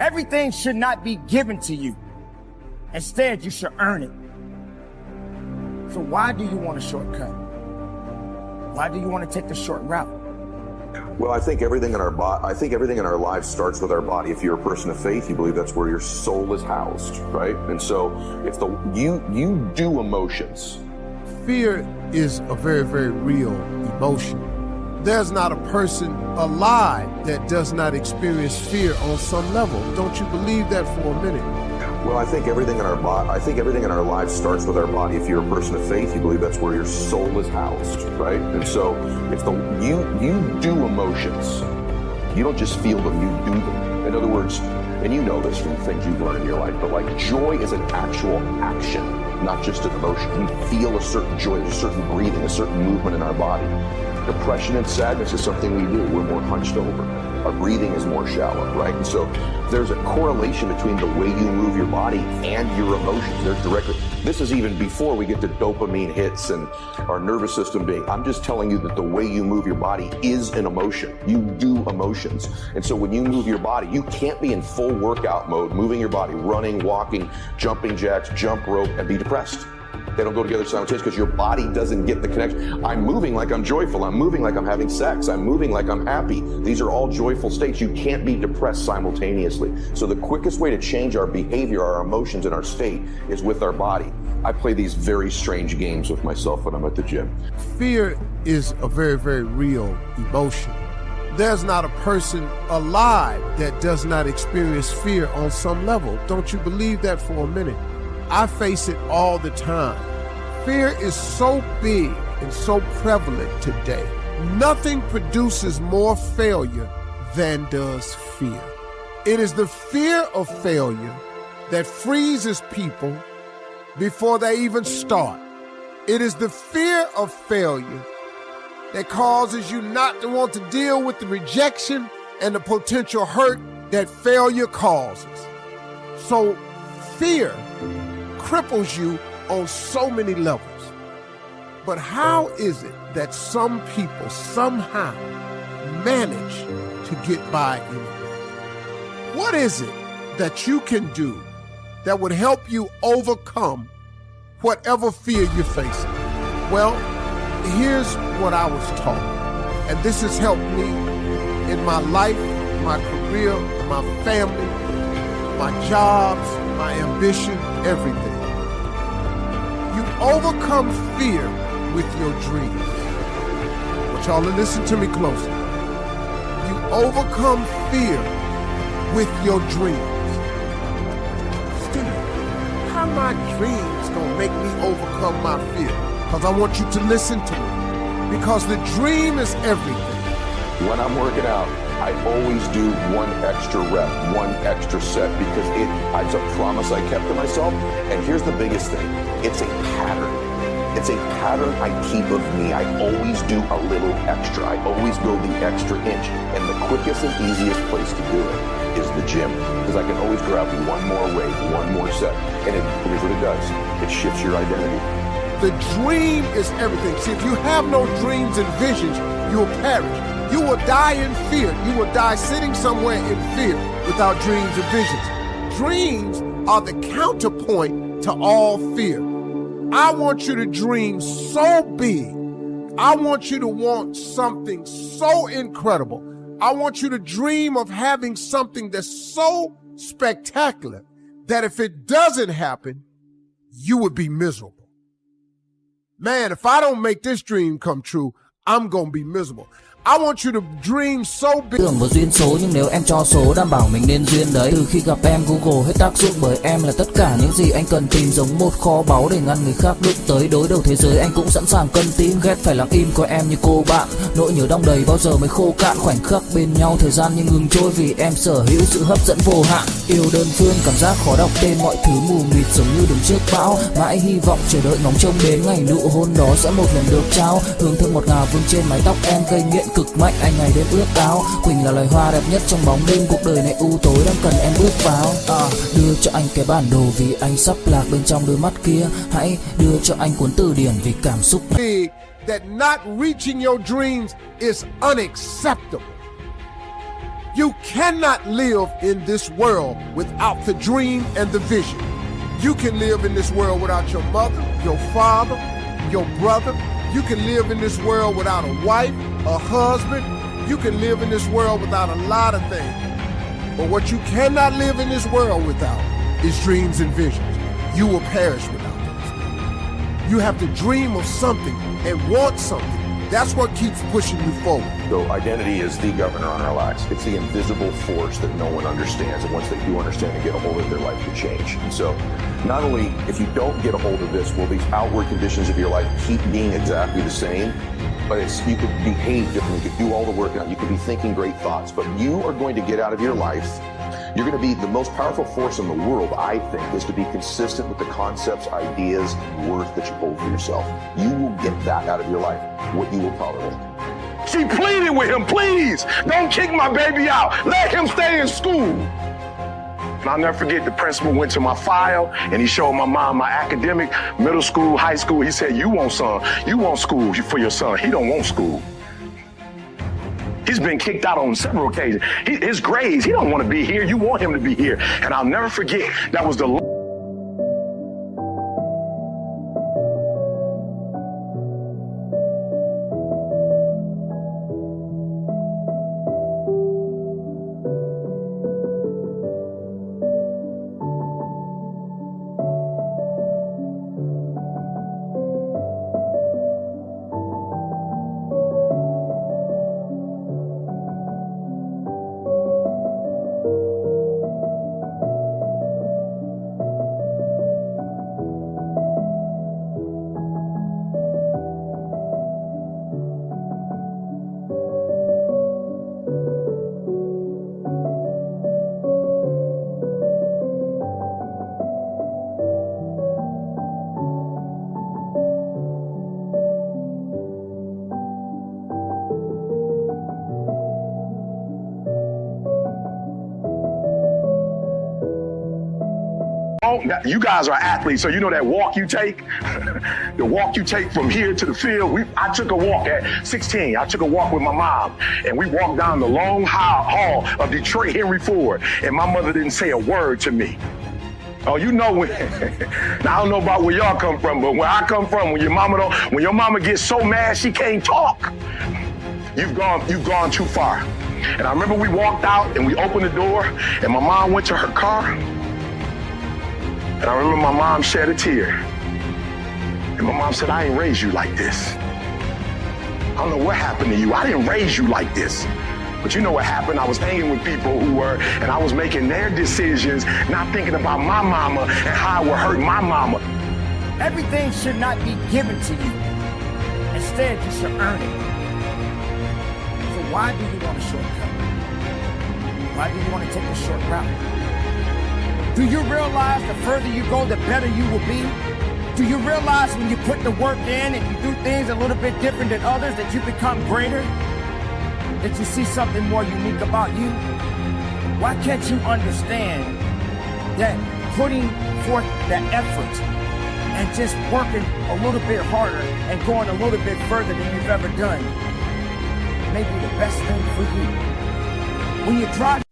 Everything should not be given to you. Instead, you should earn it. So why do you want a shortcut? Why do you want to take the short route? Well, I think everything in our lives starts with our body. If you're a person of faith, you believe that's where your soul is housed, right? And so it's you do emotions. Fear is a very, very real emotion. There's not a person alive that does not experience fear on some level. Don't you believe that for a minute? Well, I think everything in our lives starts with our body. If you're a person of faith, you believe that's where your soul is housed, right? And so it's you do emotions. You don't just feel them, you do them. In other words, and you know this from things you've learned in your life, but like joy is an actual action, not just an emotion. We feel a certain joy, a certain breathing, a certain movement in our body. Depression and sadness is something we do. We're more hunched over. Our breathing is more shallow, right? And so there's a correlation between the way you move your body and your emotions. There's directly. This is even before we get to dopamine hits and our nervous system being. I'm just telling you that the way you move your body is an emotion. You do emotions. And so when you move your body, you can't be in full workout mode, moving your body, running, walking, jumping jacks, jump rope, and be depressed. They don't go together simultaneously because your body doesn't get the connection. I'm moving like I'm joyful. I'm moving like I'm having sex. I'm moving like I'm happy. These are all joyful states. You can't be depressed simultaneously. So the quickest way to change our behavior, our emotions, and our state is with our body. I play these very strange games with myself when I'm at the gym. Fear is a very, very real emotion. There's not a person alive that does not experience fear on some level. Don't you believe that for a minute? I face it all the time. Fear is so big and so prevalent today. Nothing produces more failure than does fear. It is the fear of failure that freezes people before they even start. It is the fear of failure that causes you not to want to deal with the rejection and the potential hurt that failure causes. So fear cripples you on so many levels. But how is it that some people somehow manage to get by anyway? What is it that you can do that would help you overcome whatever fear you're facing? Well, here's what I was taught, and this has helped me in my life, my career, my family, my jobs, my ambition, everything. You overcome fear with your dreams. I want y'all to listen to me closely. You overcome fear with your dreams. Steve, how my dreams gonna make me overcome my fear? Because I want you to listen to me. Because the dream is everything. When I'm working out, I always do one extra rep, one extra set, because it's a promise I kept to myself. And here's the biggest thing. It's a pattern. It's a pattern I keep of me. I always do a little extra. I always go the extra inch. And the quickest and easiest place to do it is the gym. Because I can always grab one more weight, one more set. And here's what it does. It shifts your identity. The dream is everything. See, if you have no dreams and visions, you'll perish. You will die in fear. You will die sitting somewhere in fear without dreams and visions. Dreams are the counterpoint to all fear. I want you to dream so big. I want you to want something so incredible. I want you to dream of having something that's so spectacular that if it doesn't happen, you would be miserable. Man, if I don't make this dream come true, I'm gonna be miserable. I want you to dream so big. Tưởng vào duyên số nhưng nếu em cho số đảm bảo mình nên duyên đấy. Từ khi gặp em Google hết tác dụng bởi em là tất cả những gì anh cần tìm, giống một kho báu để ngăn người khác đụng tới. Đối đầu thế giới anh cũng sẵn sàng cân tím, ghét phải lặng im coi em như cô bạn. Nỗi nhớ đong đầy bao giờ mới khô cạn, khoảnh khắc bên nhau thời gian như ngừng trôi vì em sở hữu sự hấp dẫn vô hạn. Yêu đơn phương cảm giác khó đọc tên, mọi thứ mù mịt giống như đứng trước bão. Mãi hy vọng chờ đợi ngóng trông đến ngày nụ hôn đó sẽ một lần được trao. Hương thơm ngọt ngào vương trên mái tóc em gây nghiện cực mạnh, anh ngày đêm ước áo. Quỳnh là loài hoa đẹp nhất trong bóng đêm, cuộc đời này u tối đang cần em bước vào. Đưa cho anh cái bản đồ vì anh sắp lạc bên trong đôi mắt kia. Hãy đưa cho anh cuốn từ điển vì cảm xúc này. That not reaching your dreams is unacceptable. You cannot live in this world without the dream and the vision. You can live in this world without your mother, your father, your brother. You can live in this world without a wife, a husband. You can live in this world without a lot of things. But what you cannot live in this world without is dreams and visions. You will perish without those. You have to dream of something and want something. That's what keeps pushing you forward. So identity is the governor on our lives. It's the invisible force that no one understands. And once they do understand and get a hold of it, their life can change. And so not only if you don't get a hold of this, will these outward conditions of your life keep being exactly the same, but you could behave differently, you could do all the work out, you could be thinking great thoughts, but you are going to get out of your life. You're going to be the most powerful force in the world, I think, is to be consistent with the concepts, ideas, worth that you hold for yourself. You will get that out of your life, what you will tolerate. She pleaded with him, please, don't kick my baby out. Let him stay in school. And I'll never forget, the principal went to my file and he showed my mom my academic, middle school, high school. He said, you want school for your son. He don't want school. He's been kicked out on several occasions. His grades, he don't want to be here. You want him to be here. And I'll never forget, that was the you guys are athletes, so you know that walk you take, the walk you take from here to the field. I took a walk at 16. I took a walk with my mom, and we walked down the long hall of Detroit Henry Ford, and my mother didn't say a word to me. Oh, you know when, now I don't know about where y'all come from, but where I come from, when your mama gets so mad she can't talk, you've gone too far. And I remember we walked out and we opened the door, and my mom went to her car. And I remember my mom shed a tear. And my mom said, I ain't raised you like this. I don't know what happened to you. I didn't raise you like this. But you know what happened? I was hanging with people and I was making their decisions, not thinking about my mama and how it would hurt my mama. Everything should not be given to you. Instead, you should earn it. So why do you want a shortcut? Why do you want to take a short route? Do you realize the further you go, the better you will be? Do you realize when you put the work in and you do things a little bit different than others that you become greater? That you see something more unique about you? Why can't you understand that putting forth the effort and just working a little bit harder and going a little bit further than you've ever done may be the best thing for you? When you drive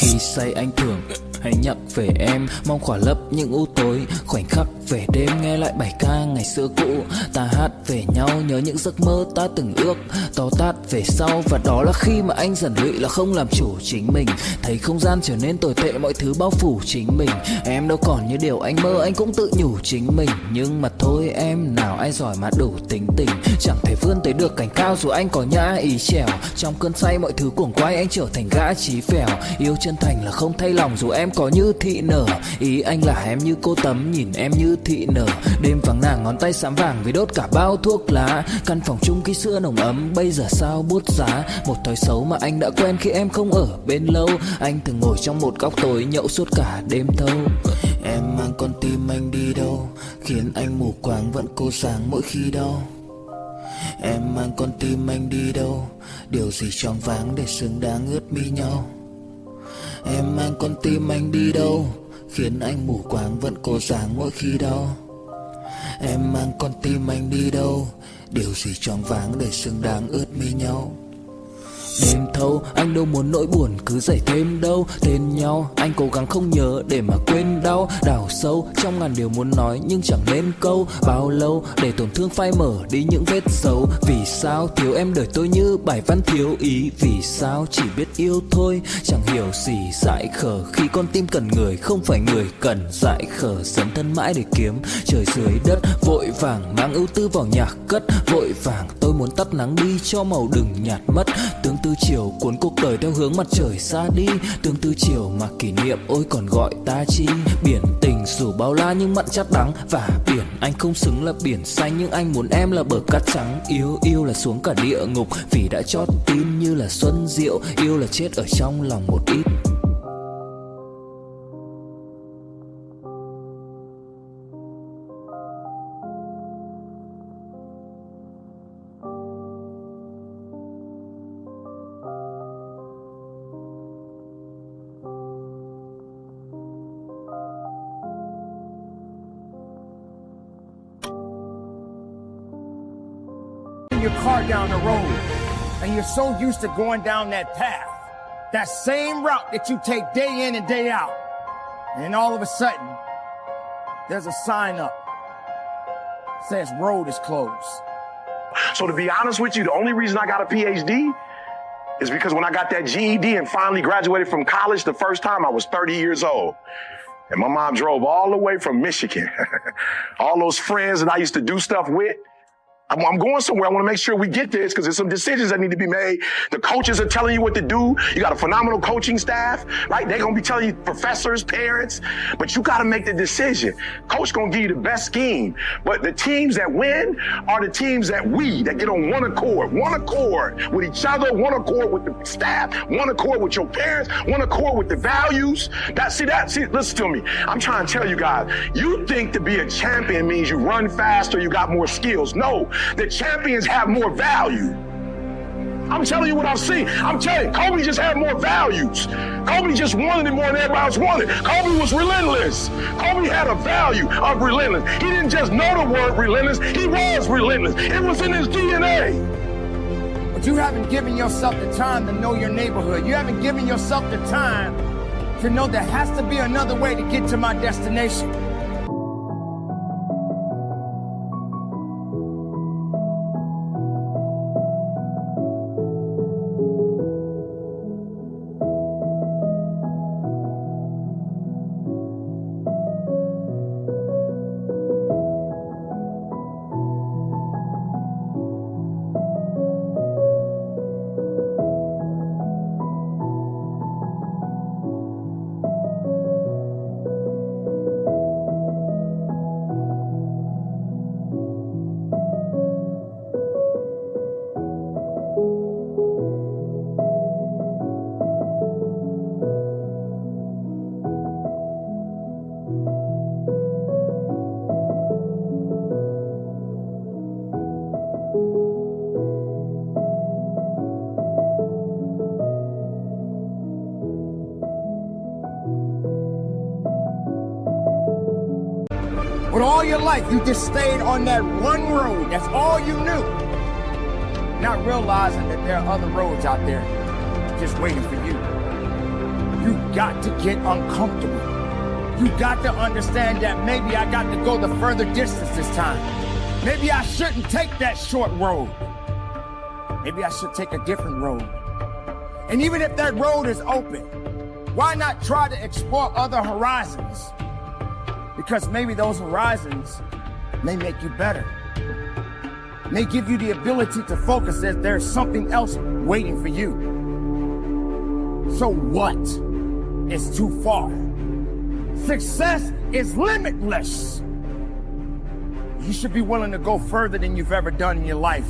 Khi say anh thường hay nhắc về em, mong khỏa lấp những u tối. Khoảnh khắc về đêm nghe lại bài ca ngày xưa cũ. Ta hát về nhau nhớ những giấc mơ ta từng ước. To tát về sau và đó là khi mà anh dần lụy là không làm chủ chính mình. Thấy không gian trở nên tồi tệ, mọi thứ bao phủ chính mình. Em đâu còn như điều anh mơ, anh cũng tự nhủ chính mình. Nhưng mà thôi em, nào ai giỏi mà đủ tính tình. Chẳng thể vươn tới được cảnh cao dù anh có nhã ý trèo. Trong cơn say mọi thứ cuồng quay anh trở thành gã chí phèo. Yêu chân thành thành là không thay lòng dù em có như thị nở. Ý anh là em như cô Tấm nhìn em như thị nở. Đêm vắng nàng ngón tay xám vàng vì đốt cả bao thuốc lá. Căn phòng chung ký sữa nồng ấm bây giờ sao bút giá. Một thói xấu mà anh đã quen khi em không ở bên lâu. Anh thường ngồi trong một góc tối nhậu suốt cả đêm thâu. Em mang con tim anh đi đâu, khiến anh mù quáng vẫn cố sáng mỗi khi đau. Em mang con tim anh đi đâu, điều gì choáng váng để xứng đáng ướt mi nhau. Em mang con tim anh đi đâu, khiến anh mù quáng vẫn cố sáng mỗi khi đau. Em mang con tim anh đi đâu, điều gì choáng váng để xứng đáng ướt mi nhau. Đêm thâu anh đâu muốn nỗi buồn cứ dậy thêm đâu. Tên nhau anh cố gắng không nhớ để mà quên đau. Đào sâu trong ngàn điều muốn nói nhưng chẳng nên câu. Bao lâu để tổn thương phai mở đi những vết dấu. Vì sao thiếu em đời tôi như bài văn thiếu ý. Vì sao chỉ biết yêu thôi chẳng hiểu gì dại khờ. Khi con tim cần người không phải người cần dại khờ. Dấn thân mãi để kiếm trời dưới đất. Vội vàng mang ưu tư vào nhạc cất. Vội vàng tôi muốn tắt nắng đi cho màu đừng nhạt mất. Tương tư chiều cuốn cuộc đời theo hướng mặt trời xa đi. Tương tư chiều mà kỷ niệm ôi còn gọi ta chi. Biển tình dù bao la nhưng mặn chát đắng. Và biển anh không xứng là biển xanh nhưng anh muốn em là bờ cát trắng. Yêu là xuống cả địa ngục vì đã chót tin như là xuân diệu. Yêu là chết ở trong lòng một ít. Your car down the road and you're so used to going down that path, that same route that you take day in and day out, and all of a sudden there's a sign up that says road is closed. So to be honest with you, the only reason I got a PhD is because when I got that GED and finally graduated from college the first time, I was 30 years old. And my mom drove all the way from Michigan. All those friends that I used to do stuff with, I'm going somewhere. I want to make sure we get this because there's some decisions that need to be made. The coaches are telling you what to do. You got a phenomenal coaching staff, right? They're going to be telling you, professors, parents, but you got to make the decision. Coach going to give you the best scheme. But the teams that win are the teams that get on one accord with each other, one accord with the staff, one accord with your parents, one accord with the values. See, listen to me. I'm trying to tell you guys, you think to be a champion means you run faster, you got more skills. No. The champions have more value. I'm telling you what I've seen. I'm telling you, Kobe just had more values. Kobe just wanted it more than everybody else wanted. Kobe was relentless. Kobe had a value of relentless. He didn't just know the word relentless. He was relentless. It was in his DNA. But you haven't given yourself the time to know your neighborhood. You haven't given yourself the time to know there has to be another way to get to my destination. But all your life, you just stayed on that one road. That's all you knew. Not realizing that there are other roads out there just waiting for you. You got to get uncomfortable. You got to understand that maybe I got to go the further distance this time. Maybe I shouldn't take that short road. Maybe I should take a different road. And even if that road is open, why not try to explore other horizons? Because maybe those horizons may make you better. May give you the ability to focus that there's something else waiting for you. So what? is too far. Success is limitless. You should be willing to go further than you've ever done in your life.